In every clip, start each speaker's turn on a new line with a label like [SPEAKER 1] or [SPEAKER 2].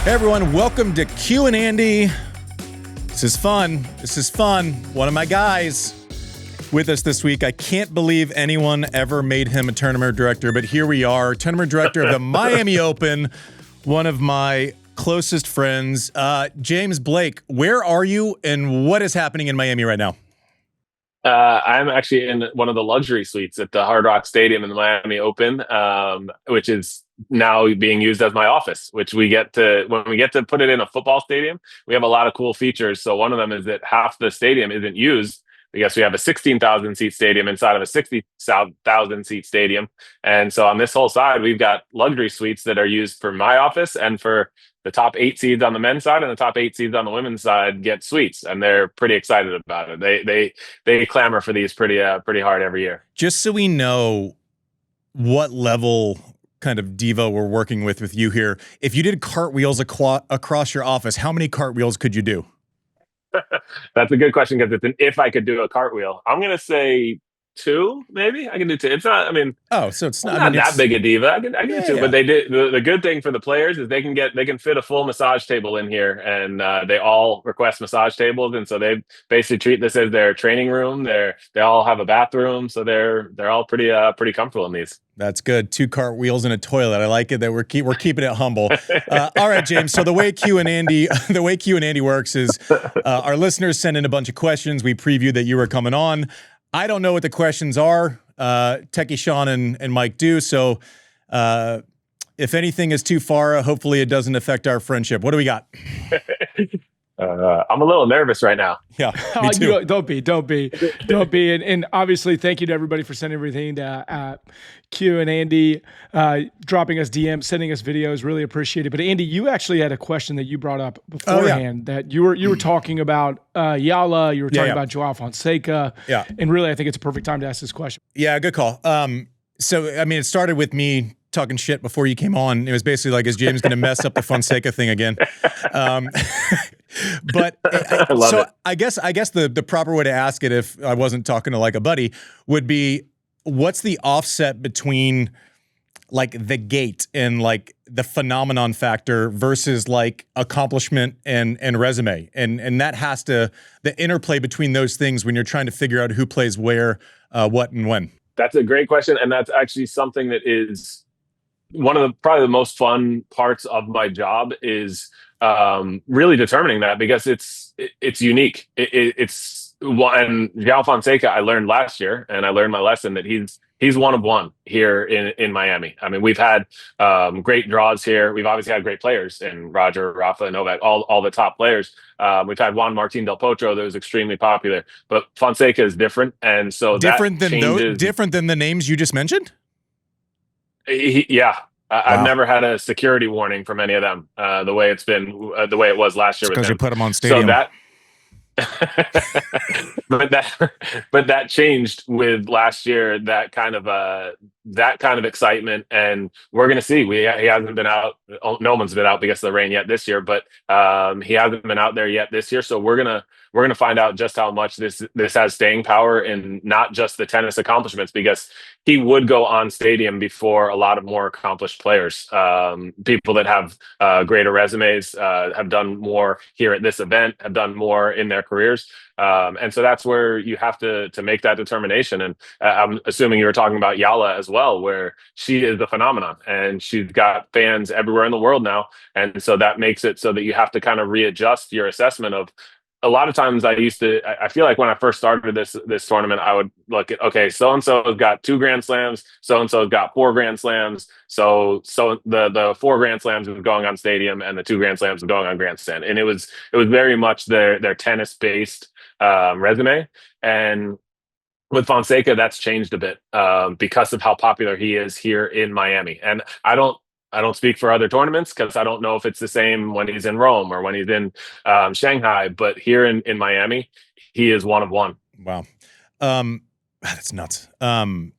[SPEAKER 1] Hey everyone, welcome to Q&Andy. This is fun. One of my guys with us this week. I can't believe anyone ever made him a tournament director, but here we are, tournament director of the Miami Open, one of my closest friends. James Blake, where are you and what is happening in Miami right now?
[SPEAKER 2] I'm actually in one of the luxury suites at the Hard Rock Stadium in the Miami Open, which is now being used as my office, which when we get to put it in a football stadium, we have a lot of cool features. So one of them is that half the stadium isn't used because we have a 16,000 seat stadium inside of a 60,000 seat stadium. And so on this whole side, we've got luxury suites that are used for my office and for the top 8 seeds on the men's side and the top 8 seeds on the women's side get suites, and they're pretty excited about it. They clamor for these pretty hard every year.
[SPEAKER 1] Just so we know what level kind of diva we're working with you here, if you did cartwheels across your office, how many cartwheels could you do?
[SPEAKER 2] That's a good question because it's an if I could do a cartwheel. I'm gonna say 2, maybe. I can do 2. It's not. I mean,
[SPEAKER 1] So it's
[SPEAKER 2] not that big a diva. I can do 2. Yeah. But they did the good thing for the players is they can fit a full massage table in here, and they all request massage tables, and so they basically treat this as their training room. They all have a bathroom, so they're all pretty comfortable in these.
[SPEAKER 1] That's good. 2 cartwheels and a toilet. I like it that we're keeping it humble. All right, James. So the way Q&Andy works is our listeners send in a bunch of questions. We preview that you were coming on. I don't know what the questions are. Techie Sean and Mike do. So if anything is too far, hopefully it doesn't affect our friendship. What do we got?
[SPEAKER 2] I'm a little nervous right now.
[SPEAKER 1] Yeah, me too.
[SPEAKER 3] Don't be. And obviously, thank you to everybody for sending everything to Q&Andy, dropping us DMs, sending us videos. Really appreciate it. But Andy, you actually had a question that you brought up beforehand that you were talking about Yala. You were talking about Joao Fonseca.
[SPEAKER 1] Yeah.
[SPEAKER 3] And really, I think it's a perfect time to ask this question.
[SPEAKER 1] Yeah, good call. So, I mean, it started with me talking shit before you came on. It was basically like, is James going to mess up the Fonseca thing again? But I guess the proper way to ask it, if I wasn't talking to like a buddy, would be, what's the offset between like the gate and like the phenomenon factor versus like accomplishment and resume, and that has to, the interplay between those things when you're trying to figure out who plays where, what, and when. That's
[SPEAKER 2] a great question, and that's actually something that is one of probably the most fun parts of my job is really determining that, because it's unique. It's and Joao Fonseca, I learned last year, and I learned my lesson that he's one of one here in Miami. I mean, we've had great draws here. We've obviously had great players in Roger, Rafa, Novak, all the top players. We've had Juan Martín del Potro that was extremely popular, but Fonseca is different, and so
[SPEAKER 1] different than the names you just mentioned.
[SPEAKER 2] Yeah. Wow. I've never had a security warning from any of them. The way it was last year,
[SPEAKER 1] because you put them on stadium.
[SPEAKER 2] So that. but that changed with last year, that kind of excitement, and we're going to see. He hasn't been out. No one's been out because of the rain yet this year, but he hasn't been out there yet this year. So we're gonna find out just how much this has staying power, and not just the tennis accomplishments, because he would go on stadium before a lot of more accomplished players, people that have greater resumes, have done more here at this event, have done more in their careers. And so that's where you have to make that determination. And I'm assuming you were talking about Yala as well, where she is the phenomenon, and she's got fans everywhere in the world now. And so that makes it so that you have to kind of readjust your assessment of. A lot of times I feel like when I first started this tournament, I would look at, okay, so-and-so has got 2 Grand Slams, so-and-so has got 4 Grand Slams. So the 4 Grand Slams was going on stadium and the 2 Grand Slams were going on grandstand. And it was very much their tennis based resume. And with Fonseca, that's changed a bit because of how popular he is here in Miami. And I don't speak for other tournaments because I don't know if it's the same when he's in Rome or when he's in Shanghai, but here in Miami, he is one of one.
[SPEAKER 1] Wow. That's nuts. God,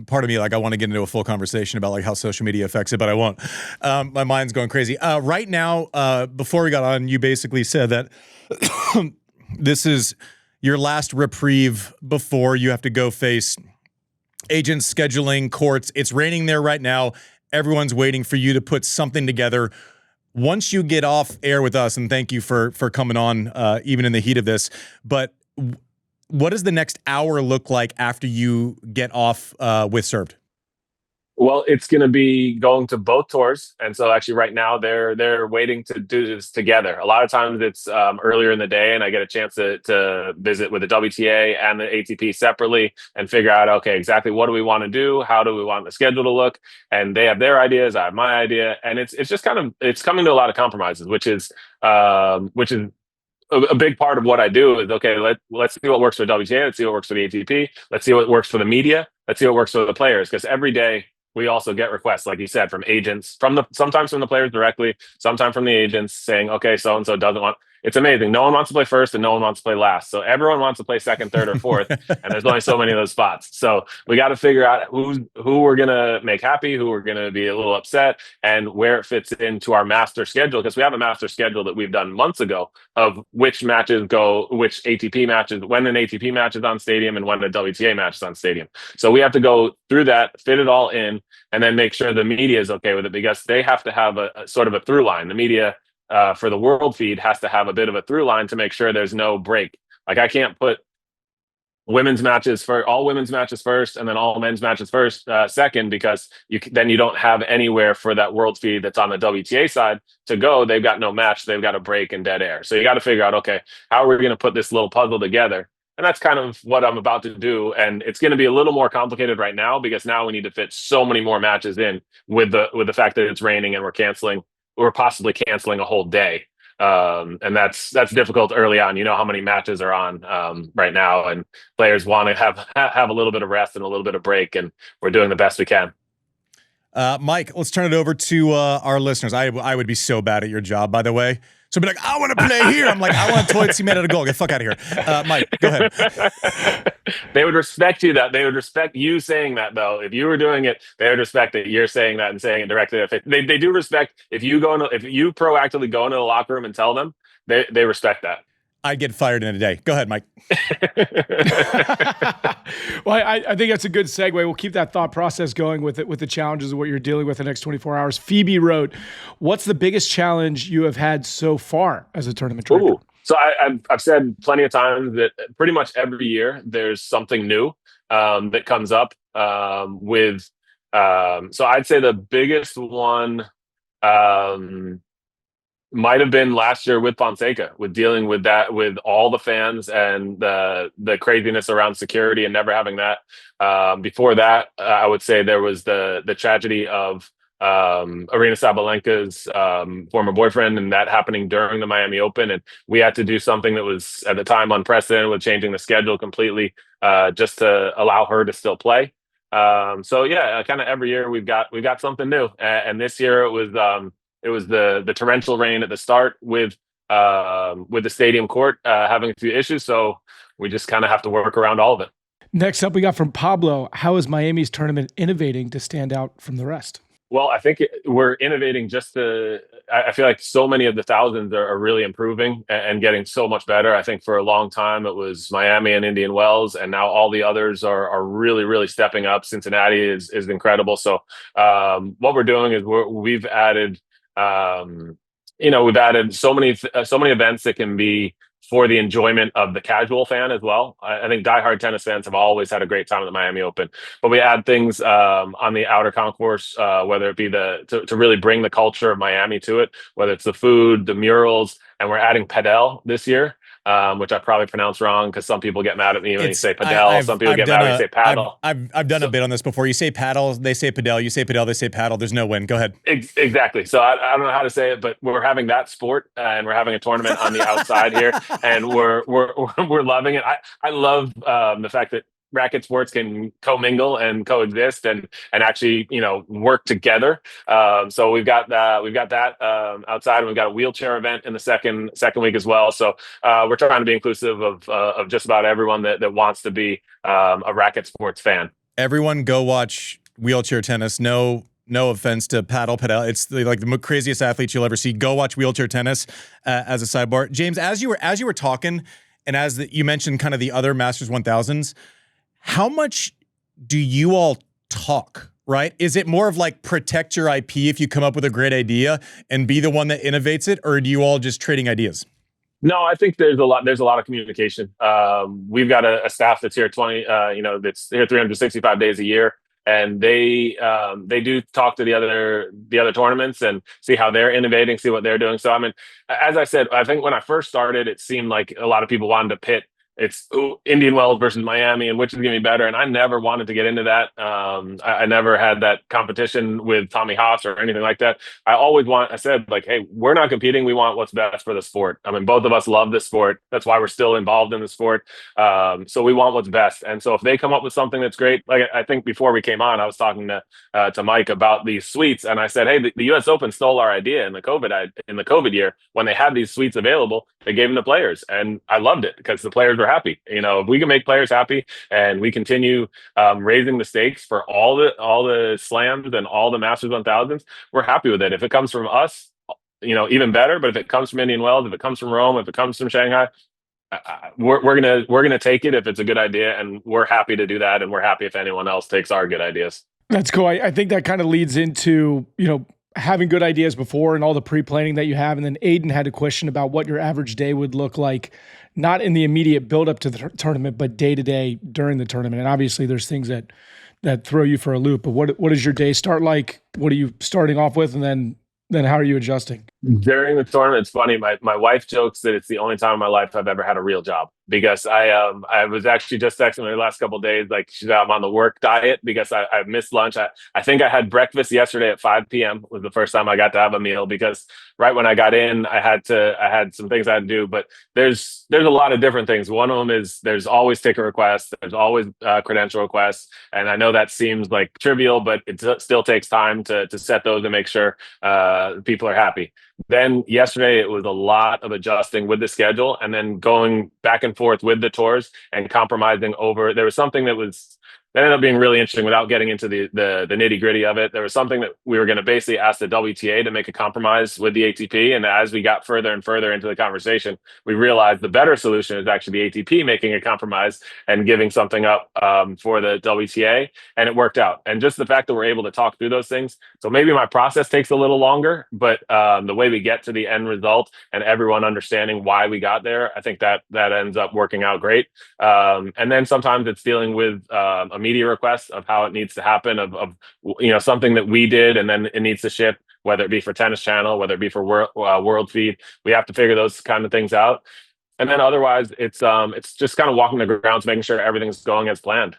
[SPEAKER 1] part of me, like, I want to get into a full conversation about like how social media affects it, but I won't. My mind's going crazy. Right now, before we got on, you basically said that this is your last reprieve before you have to go face agents, scheduling, courts. It's raining there right now. Everyone's waiting for you to put something together. once you get off air with us, and thank you for coming on, even in the heat of this, but what does the next hour look like after you get off with Served?
[SPEAKER 2] Well, it's going to be going to both tours, and so actually, right now they're waiting to do this together. A lot of times it's earlier in the day, and I get a chance to visit with the WTA and the ATP separately and figure out, okay, exactly what do we want to do, how do we want the schedule to look, and they have their ideas, I have my idea, and it's just kind of it's coming to a lot of compromises, which is a big part of what I do is, okay, let's see what works for WTA, let's see what works for the ATP, let's see what works for the media, let's see what works for the players, because every day we also get requests, like you said, from agents, sometimes from the players directly, sometimes from the agents saying, okay, so and so doesn't want. It's amazing. No one wants to play first, and no one wants to play last. So everyone wants to play second, third, or fourth, and there's only so many of those spots. So we got to figure out who we're gonna make happy, who we're gonna be a little upset, and where it fits into our master schedule. Because we have a master schedule that we've done months ago of which matches go, which ATP matches, when an ATP match is on Stadium, and when a WTA match is on Stadium. So we have to go through that, fit it all in, and then make sure the media is okay with it, because they have to have a sort of a through line. The media for the world feed has to have a bit of a through line to make sure there's no break. Like, I can't put women's matches for all women's matches first, and then all men's matches second, because then you don't have anywhere for that world feed that's on the WTA side to go. They've got no match, they've got a break and dead air. So you got to figure out, okay, how are we going to put this little puzzle together? And that's kind of what I'm about to do. And it's going to be a little more complicated right now, because now we need to fit so many more matches in with the fact that it's raining and we're possibly canceling a whole day. And that's difficult early on. You know how many matches are on right now, and players want to have a little bit of rest and a little bit of break, and we're doing the best we can.
[SPEAKER 1] Mike, let's turn it over to our listeners. I would be so bad at your job, by the way. So be like, I want to play here. I'm like, I want to toilet see man at a goal. Get the fuck out of here. Mike, go ahead.
[SPEAKER 2] They would respect you that. They would respect you saying that, though. If you were doing it, they would respect that you're saying that and saying it directly. They do respect if you proactively go into the locker room and tell them, they respect that.
[SPEAKER 1] I'd get fired in a day. Go ahead, Mike.
[SPEAKER 3] Well, I think that's a good segue. We'll keep that thought process going with the challenges of what you're dealing with the next 24 hours. Phoebe wrote, what's the biggest challenge you have had so far as a tournament director?
[SPEAKER 2] Ooh. So I've said plenty of times that pretty much every year there's something new that comes up with. So I'd say the biggest one might have been last year with Fonseca, with dealing with that, with all the fans and the craziness around security and never having that. Before that, I would say there was the tragedy of Arina Sabalenka's former boyfriend, and that happening during the Miami Open. And we had to do something that was at the time unprecedented, with changing the schedule completely just to allow her to still play. So yeah, kind of every year we've got something new. And this year it was the torrential rain at the start with the stadium court having a few issues. So we just kind of have to work around all of it.
[SPEAKER 3] Next up, we got from Pablo. How is Miami's tournament innovating to stand out from the rest?
[SPEAKER 2] Well, I think we're innovating I feel like so many of the thousands are really improving and getting so much better. I think for a long time it was Miami and Indian Wells, and now all the others are really, really stepping up. Cincinnati is incredible. So what we're doing is we've added so many events that can be for the enjoyment of the casual fan as well. I think diehard tennis fans have always had a great time at the Miami Open, but we add things on the outer concourse, whether it be to really bring the culture of Miami to it, whether it's the food, the murals, and we're adding padel this year, which I probably pronounce wrong because some people get mad at me when you say padel. Some people get mad when you say paddle.
[SPEAKER 1] I've done a bit on this before. You say paddle, they say padel. You say padel, they say paddle. There's no win. Go ahead.
[SPEAKER 2] Exactly. So I don't know how to say it, but we're having that sport, and we're having a tournament on the outside here, and we're loving it. I love the fact that racket sports can commingle and coexist and actually work together. So we've got that outside, and we've got a wheelchair event in the second week as well. So we're trying to be inclusive of just about everyone that wants to be a racket sports fan.
[SPEAKER 1] Everyone go watch wheelchair tennis. No offense to padel. It's like the craziest athletes you'll ever see. Go watch wheelchair tennis as a sidebar. James, as you were talking, and you mentioned kind of the other Masters 1000s, how much do you all talk right? Is it more of like protect your IP if you come up with a great idea and be the one that innovates it, or do you all just trading ideas?
[SPEAKER 2] No, I think there's a lot of communication. We've got a staff that's here that's here 365 days a year, and they do talk to the other tournaments and see how they're innovating, see what they're doing. So I mean, as I said, I think when I first started, it seemed like a lot of people wanted to pit Indian Wells versus Miami and which is going to be better. And I never wanted to get into that. I never had that competition with Tommy Haas or anything like that. I said like, hey, we're not competing. We want what's best for the sport. I mean, both of us love this sport. That's why we're still involved in the sport. So we want what's best. And so if they come up with something that's great, like I think before we came on, I was talking to Mike about these suites. And I said, hey, the US Open stole our idea in the COVID year when they had these suites available. They gave them to players, and I loved it because the players were happy. If we can make players happy and we continue raising the stakes for all the slams and all the Masters 1000s, we're happy with it. If it comes from us, even better. But if it comes from Indian Wells, if it comes from Rome, if it comes from Shanghai, we're gonna take it if it's a good idea, and we're happy to do that. And we're happy if anyone else takes our good ideas.
[SPEAKER 3] That's cool. I think that kind of leads into having good ideas before and all the pre-planning that you have. And then Aiden had a question about what your average day would look like, not in the immediate build up to the tournament, but day to day during the tournament. And obviously there's things that throw you for a loop, but what does your day start like? What are you starting off with? And then how are you adjusting?
[SPEAKER 2] During the tournament, it's funny. My wife jokes that it's the only time in my life I've ever had a real job, because I was actually just texting her the last couple of days, like I'm on the work diet because I missed lunch. I think I had breakfast yesterday at 5 p.m. was the first time I got to have a meal, because right when I got in, I had some things I had to do. But there's a lot of different things. One of them is there's always ticket requests, there's always credential requests, and I know that seems like trivial, but it still takes time to set those and make sure people are happy. Then yesterday, it was a lot of adjusting with the schedule and then going back and forth with the tours and compromising over. There was something that ended up being really interesting without getting into the nitty gritty of it. There was something that we were going to basically ask the WTA to make a compromise with the ATP. And as we got further and further into the conversation, we realized the better solution is actually the ATP making a compromise and giving something up for the WTA. And it worked out. And just the fact that we're able to talk through those things. So maybe my process takes a little longer, but the way we get to the end result and everyone understanding why we got there, I think that ends up working out great. And then sometimes it's dealing with a media request of how it needs to happen, of something that we did and then it needs to ship, whether it be for Tennis Channel, whether it be for World Feed. We have to figure those kind of things out. And then otherwise, it's just kind of walking the grounds, making sure everything's going as planned,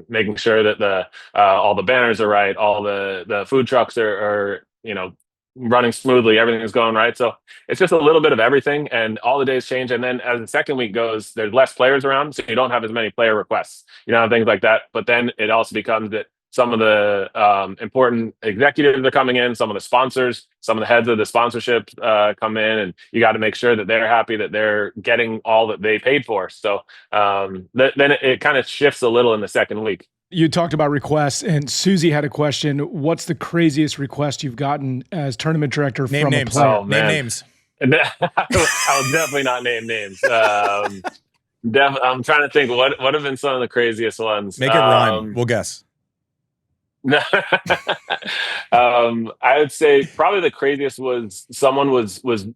[SPEAKER 2] making sure that all the banners are right, all the food trucks are running smoothly, everything is going right. So it's just a little bit of everything, and all the days change. And then as the second week goes, there's less players around, so you don't have as many player requests, things like that. But then it also becomes that some of the important executives are coming in, some of the sponsors, some of the heads of the sponsorship come in, and you got to make sure that they're happy that they're getting all that they paid for. So then it kind of shifts a little in the second week.
[SPEAKER 3] You talked about requests, and Susie had a question. What's the craziest request you've gotten as tournament director from a player?
[SPEAKER 2] Oh,
[SPEAKER 1] name names.
[SPEAKER 2] I will definitely not name names. I'm trying to think what have been some of the craziest ones.
[SPEAKER 1] Make it rhyme. We'll guess.
[SPEAKER 2] I would say probably the craziest was someone was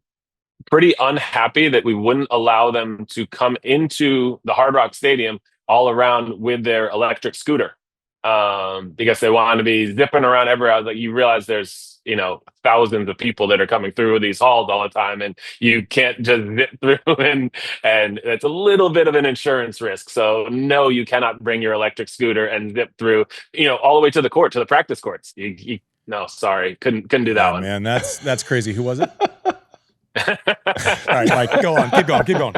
[SPEAKER 2] pretty unhappy that we wouldn't allow them to come into the Hard Rock Stadium all around with their electric scooter, because they wanted to be zipping around everywhere. I was like, you realize there's thousands of people that are coming through these halls all the time, and you can't just zip through, and it's a little bit of an insurance risk. So no, you cannot bring your electric scooter and zip through, all the way to the court, to the practice courts. No, sorry, couldn't do that one.
[SPEAKER 1] Man, that's crazy. Who was it? All right, Mike, go on, keep going.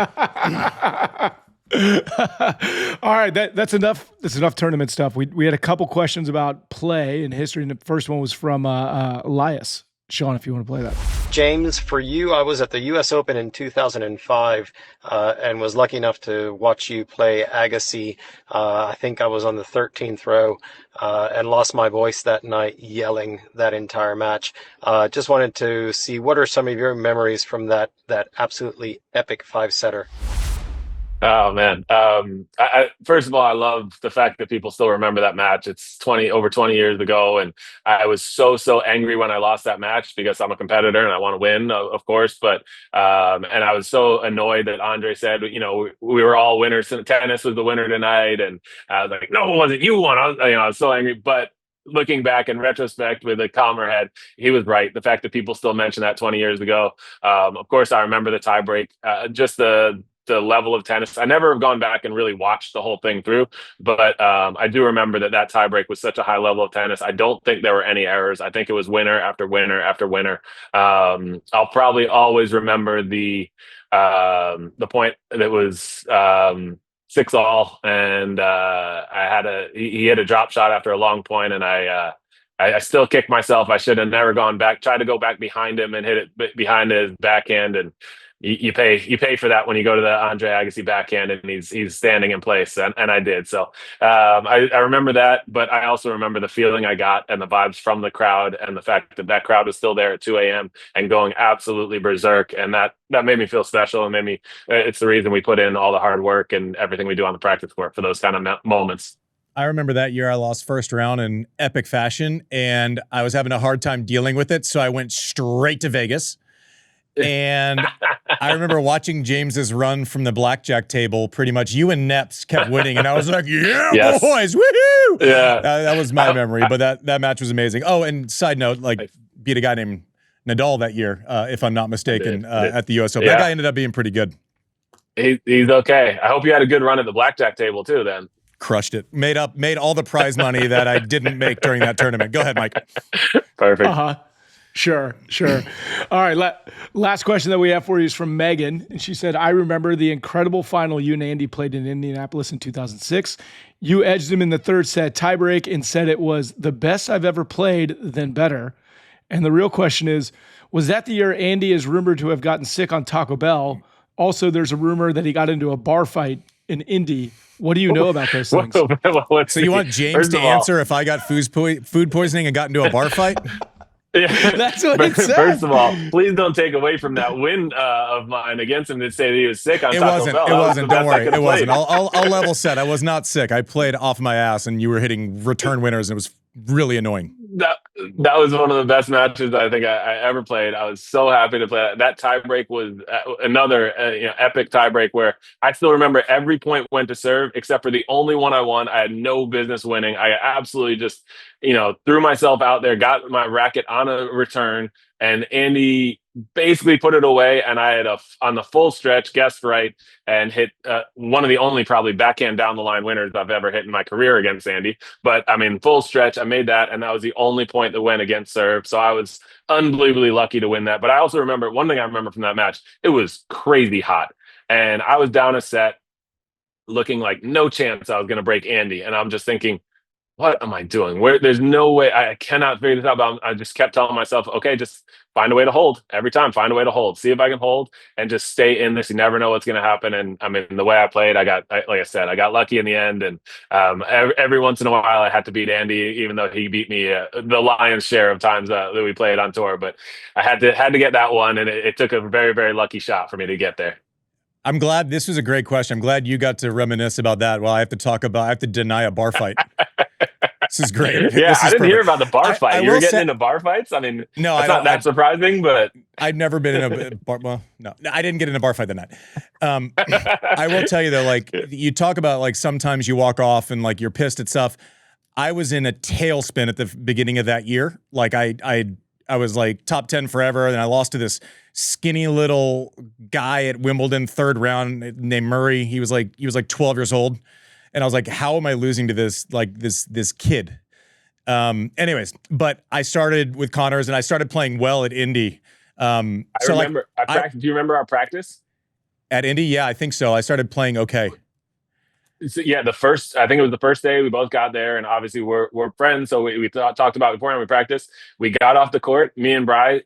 [SPEAKER 3] All right, that's enough. That's enough tournament stuff. We had a couple questions about play and history, and the first one was from Elias. Sean, if you want to play that.
[SPEAKER 4] James, for you, I was at the U.S. Open in 2005 and was lucky enough to watch you play Agassi. I think I was on the 13th row and lost my voice that night yelling that entire match. Just wanted to see what are some of your memories from that absolutely epic five-setter.
[SPEAKER 2] Oh man. First of all, I love the fact that people still remember that match. It's over 20 years ago, and I was so angry when I lost that match because I'm a competitor and I want to win, of course. But and I was so annoyed that Andre said, we were all winners. Tennis was the winner tonight, and I was like, no, it wasn't. You won. I was so angry, but. Looking back in retrospect with a calmer head, he was right. The fact that people still mention that 20 years ago, of course, I remember the tiebreak. Just the level of tennis. I never have gone back and really watched the whole thing through, but I do remember that tiebreak was such a high level of tennis. I don't think there were any errors. I think it was winner after winner after winner. I'll probably always remember the point that was 6-all, and he hit a drop shot after a long point, and I still kick myself. I should have never gone back. Tried to go back behind him and hit it behind his backhand, and you pay for that when you go to the Andre Agassi backhand and he's standing in place, and I did. So I remember that, but I also remember the feeling I got and the vibes from the crowd, and the fact that crowd was still there at 2 a.m. and going absolutely berserk, and that made me feel special, and made me. It's the reason we put in all the hard work and everything we do on the practice court for those kind of moments.
[SPEAKER 1] I remember that year I lost first round in epic fashion, and I was having a hard time dealing with it, so I went straight to Vegas. And I remember watching James's run from the blackjack table. Pretty much, you and Neps kept winning, and I was like, "Yeah, yes. Boys, woohoo!"
[SPEAKER 2] Yeah,
[SPEAKER 1] that was my memory. But that match was amazing. Oh, and side note, beat a guy named Nadal that year, if I'm not mistaken, at the U.S. Open. Yeah. That guy ended up being pretty good.
[SPEAKER 2] He's okay. I hope you had a good run at the blackjack table too. Then
[SPEAKER 1] crushed it. Made all the prize money that I didn't make during that tournament. Go ahead, Mike.
[SPEAKER 2] Perfect.
[SPEAKER 3] Sure. All right. Last question that we have for you is from Megan. And she said, I remember the incredible final you and Andy played in Indianapolis in 2006. You edged him in the third set tiebreak and said it was the best I've ever played, then better. And the real question is, was that the year Andy is rumored to have gotten sick on Taco Bell? Also, there's a rumor that he got into a bar fight in Indy. What do you know about those things?
[SPEAKER 1] So you want James to answer if I got food poisoning and got into a bar fight?
[SPEAKER 2] Yeah,
[SPEAKER 3] that's what it said.
[SPEAKER 2] First of all, please don't take away from that win of mine against him to say that he was sick on Taco Bell.
[SPEAKER 1] It wasn't. Don't worry. It wasn't. I'll level set. I was not sick. I played off my ass, and you were hitting return winners, and it was really annoying.
[SPEAKER 2] That was one of the best matches I think I ever played. I was so happy to play that. That tiebreak was another epic tiebreak where I still remember every point went to serve except for the only one I won. I had no business winning. I absolutely just threw myself out there, got my racket on a return, and Andy basically put it away. And I had on the full stretch, guessed right, and hit one of the only probably backhand down the line winners I've ever hit in my career against Andy. But I mean, full stretch, I made that, and that was the only point that went against serve. So I was unbelievably lucky to win that. But I also remember one thing I remember from that match, it was crazy hot. And I was down a set looking like no chance I was going to break Andy. And I'm just thinking, what am I doing? There's no way. I cannot figure this out. But I just kept telling myself, okay, just find a way to hold every time. Find a way to hold. See if I can hold and just stay in this. You never know what's going to happen. And I mean, the way I played, like I said, I got lucky in the end. And every once in a while, I had to beat Andy, even though he beat me the lion's share of times that we played on tour. But I had to get that one, and it took a very, very lucky shot for me to get there.
[SPEAKER 1] I'm glad this was a great question. I'm glad you got to reminisce about that. Well, I have to deny a bar fight. This is great.
[SPEAKER 2] Yeah, I didn't hear about the bar fight.
[SPEAKER 1] I
[SPEAKER 2] you were getting into bar fights? I mean,
[SPEAKER 1] no,
[SPEAKER 2] it's not that surprising, but
[SPEAKER 1] I've never been in a bar. Well, no, I didn't get in a bar fight that night. I will tell you though, like you talk about like sometimes you walk off and like you're pissed at stuff. I was in a tailspin at the beginning of that year. Like I was like top 10 forever, and I lost to this skinny little guy at Wimbledon third round named Murray. He was like 12 years old. And I was like, how am I losing to this kid? Anyways, but I started with Connors and I started playing well at Indy.
[SPEAKER 2] I remember. Do you remember our practice?
[SPEAKER 1] At Indy? Yeah, I think so. I started playing okay.
[SPEAKER 2] So, yeah, I think it was the first day we both got there, and obviously we're friends, so we talked about it beforehand. We practiced. We got off the court. Me and Brian.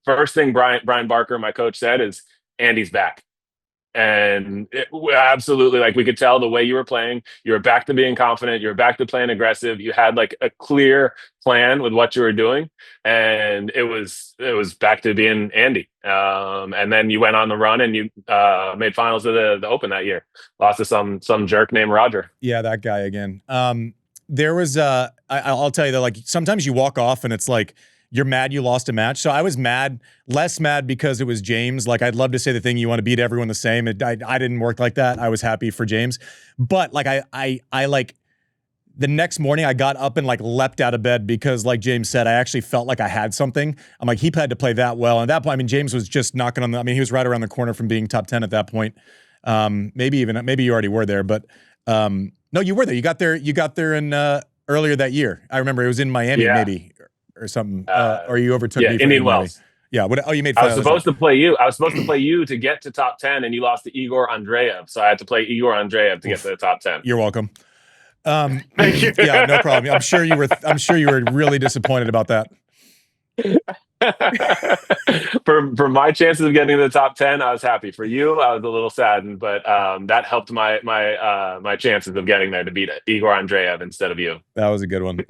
[SPEAKER 2] First thing Brian Barker, my coach, said is, "Andy's back." And absolutely, like we could tell the way you were playing, you were back to being confident, you were back to playing aggressive. You had like a clear plan with what you were doing, and it was back to being Andy. And then you went on the run and you made finals of the Open that year. Lost to some jerk named Roger.
[SPEAKER 1] Yeah, that guy again. There was I'll tell you that like sometimes you walk off and it's like you're mad you lost a match. So I was less mad because it was James. Like I'd love to say the thing you want to beat everyone the same. I didn't work like that. I was happy for James. But like I like the next morning I got up and like leapt out of bed because like James said, I actually felt like I had something. I'm like, he had to play that well. And at that point, I mean, James was just knocking on he was right around the corner from being top 10 at that point. Maybe you already were there, but no, you were there. You got there in earlier that year. I remember it was in Miami, maybe. Or something, or you overtook me.
[SPEAKER 2] Indian Wells.
[SPEAKER 1] Yeah. You made.
[SPEAKER 2] I was supposed to play you. I was supposed to play you to get to top 10, and you lost to Igor Andreev. So I had to play Igor Andreev to get to the top 10.
[SPEAKER 1] You're welcome.
[SPEAKER 2] Thank you.
[SPEAKER 1] Yeah, no problem. I'm sure you were really disappointed about that.
[SPEAKER 2] For my chances of getting to the top 10, I was happy. For you, I was a little saddened, but that helped my chances of getting there to beat Igor Andreev instead of you.
[SPEAKER 1] That was a good one.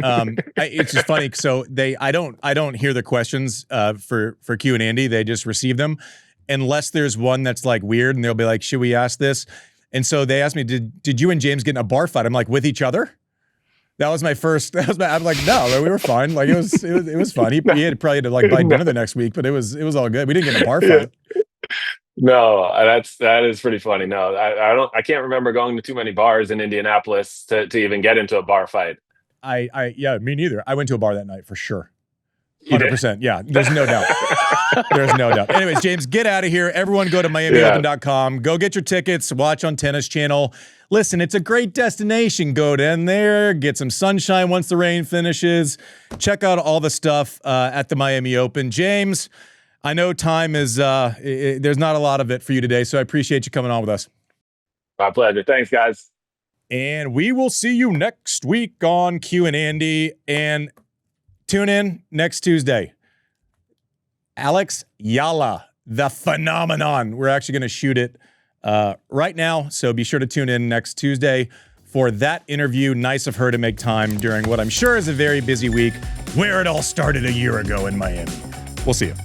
[SPEAKER 1] It's just funny. So I don't hear the questions for Q&Andy. They just receive them, unless there's one that's like weird, and they'll be like, "Should we ask this?" And so they asked me, "Did you and James get in a bar fight?" I'm like, "With each other?" That was my first. I'm like, no, we were fine. Like it was fun. He had probably to like buy dinner the next week, but it was all good. We didn't get in a bar fight.
[SPEAKER 2] No, that is pretty funny. No, I can't remember going to too many bars in Indianapolis to even get into a bar fight.
[SPEAKER 1] Yeah, me neither. I went to a bar that night for sure. 100%. Yeah, there's no doubt. There's no doubt. Anyways, James, get out of here. Everyone go to MiamiOpen.com. Go get your tickets. Watch on Tennis Channel. Listen, it's a great destination. Go down there, get some sunshine once the rain finishes. Check out all the stuff at the Miami Open. James, I know time is, there's not a lot of it for you today, so I appreciate you coming on with us.
[SPEAKER 2] My pleasure. Thanks, guys.
[SPEAKER 1] And we will see you next week on Q&Andy. And tune in next Tuesday. Alex Yala, the phenomenon. We're actually going to shoot it right now, so be sure to tune in next Tuesday for that interview. Nice of her to make time during what I'm sure is a very busy week, where it all started a year ago in Miami. We'll see you.